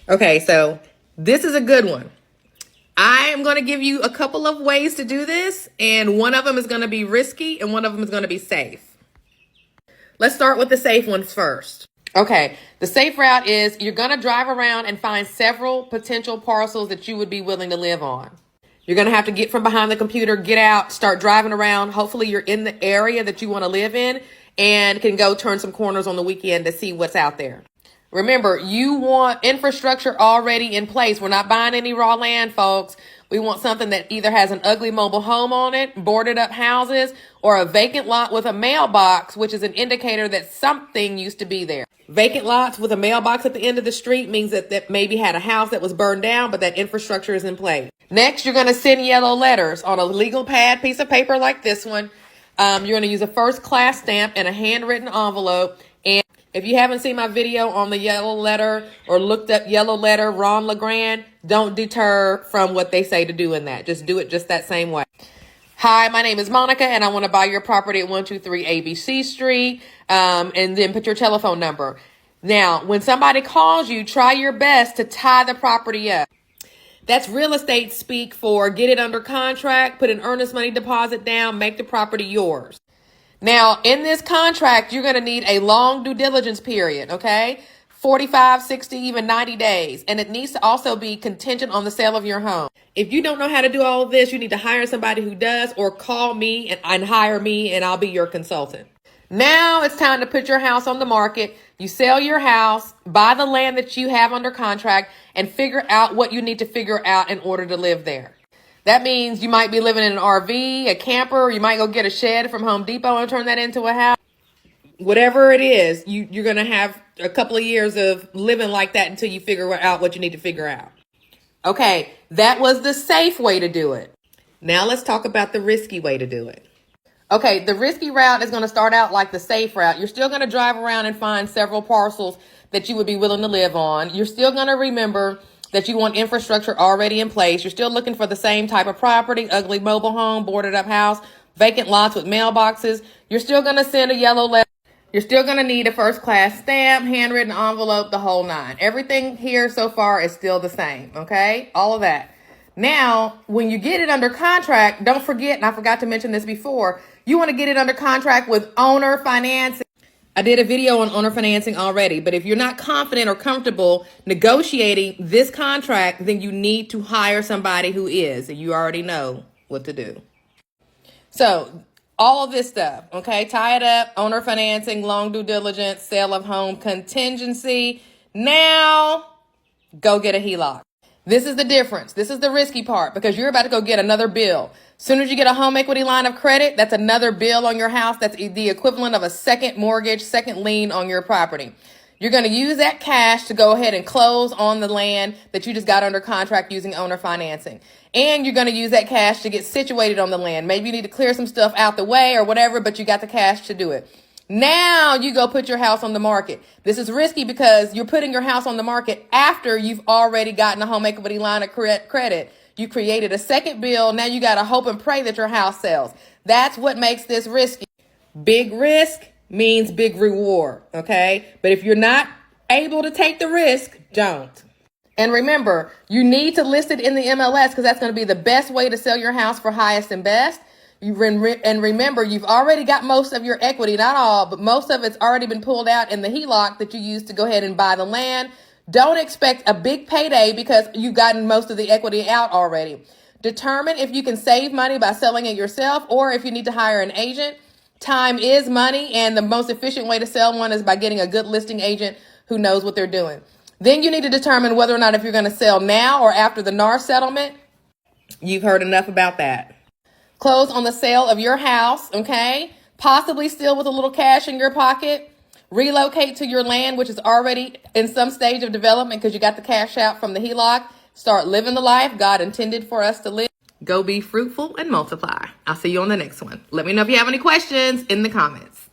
Okay, so this is a good one. I am going to give you a couple of ways to do this, and one of them is going to be risky and one of them is going to be safe. Let's start with the safe ones first. Okay, the safe route is you're going to drive around and find several potential parcels that you would be willing to live on. You're going to have to get from behind the computer, get out, start driving around. Hopefully you're in the area that you want to live in and can go turn some corners on the weekend to see what's out there. Remember, you want infrastructure already in place. We're not buying any raw land, folks. We want something that either has an ugly mobile home on it, boarded up houses, or a vacant lot with a mailbox, which is an indicator that something used to be there. Vacant lots with a mailbox at the end of the street means that maybe had a house that was burned down, but that infrastructure is in place. Next, you're going to send yellow letters on a legal pad piece of paper like this one. You're going to use a first class stamp and a handwritten envelope. And if you haven't seen my video on the yellow letter or looked up yellow letter, Ron LeGrand, don't deter from what they say to do in that. Just do it just that same way. Hi, my name is Monica, and I want to buy your property at 123 ABC Street, and then put your telephone number. Now, when somebody calls you, try your best to tie the property up. That's real estate speak for get it under contract, put an earnest money deposit down, make the property yours. Now, in this contract, you're going to need a long due diligence period, okay? 45, 60, even 90 days. And it needs to also be contingent on the sale of your home. If you don't know how to do all of this, you need to hire somebody who does, or call me and hire me and I'll be your consultant. Now it's time to put your house on the market. You sell your house, buy the land that you have under contract, and figure out what you need to figure out in order to live there. That means you might be living in an RV, a camper, you might go get a shed from Home Depot and turn that into a house. Whatever it is, you're going to have a couple of years of living like that until you figure out what you need to figure out. Okay, that was the safe way to do it. Now let's talk about the risky way to do it. Okay, the risky route is going to start out like the safe route. You're still going to drive around and find several parcels that you would be willing to live on. You're still going to remember that you want infrastructure already in place. You're still looking for the same type of property, ugly mobile home, boarded up house, vacant lots with mailboxes. You're still going to send a yellow letter. You're still going to need a first class stamp, handwritten envelope, the whole nine. Everything here so far is still the same, okay? All of that. Now, when you get it under contract, don't forget, and I forgot to mention this before, you want to get it under contract with owner financing. I did a video on owner financing already, but if you're not confident or comfortable negotiating this contract, then you need to hire somebody who is, and you already know what to do. So all of this stuff, okay? Tie it up, owner financing, long due diligence, sale of home, contingency. Now, go get a HELOC. This is the difference. This is the risky part because you're about to go get another bill. As soon as you get a home equity line of credit, that's another bill on your house. That's the equivalent of a second mortgage, second lien on your property. You're going to use that cash to go ahead and close on the land that you just got under contract using owner financing. And you're going to use that cash to get situated on the land. Maybe you need to clear some stuff out the way or whatever, but you got the cash to do it. Now you go put your house on the market. This is risky because you're putting your house on the market after you've already gotten a home equity line of credit. You created a second bill. Now you got to hope and pray that your house sells. That's what makes this risky. Big risk means big reward, okay? But if you're not able to take the risk, don't. And remember, you need to list it in the MLS because that's going to be the best way to sell your house for highest and best. And remember, you've already got most of your equity, not all, but most of it's already been pulled out in the HELOC that you used to go ahead and buy the land. Don't expect a big payday because you've gotten most of the equity out already. Determine if you can save money by selling it yourself or if you need to hire an agent. Time is money, and the most efficient way to sell one is by getting a good listing agent who knows what they're doing. Then you need to determine whether or not if you're going to sell now or after the NAR settlement. You've heard enough about that. Close on the sale of your house, okay? Possibly still with a little cash in your pocket. Relocate to your land, which is already in some stage of development because you got the cash out from the HELOC. Start living the life God intended for us to live. Go be fruitful and multiply. I'll see you on the next one. Let me know if you have any questions in the comments.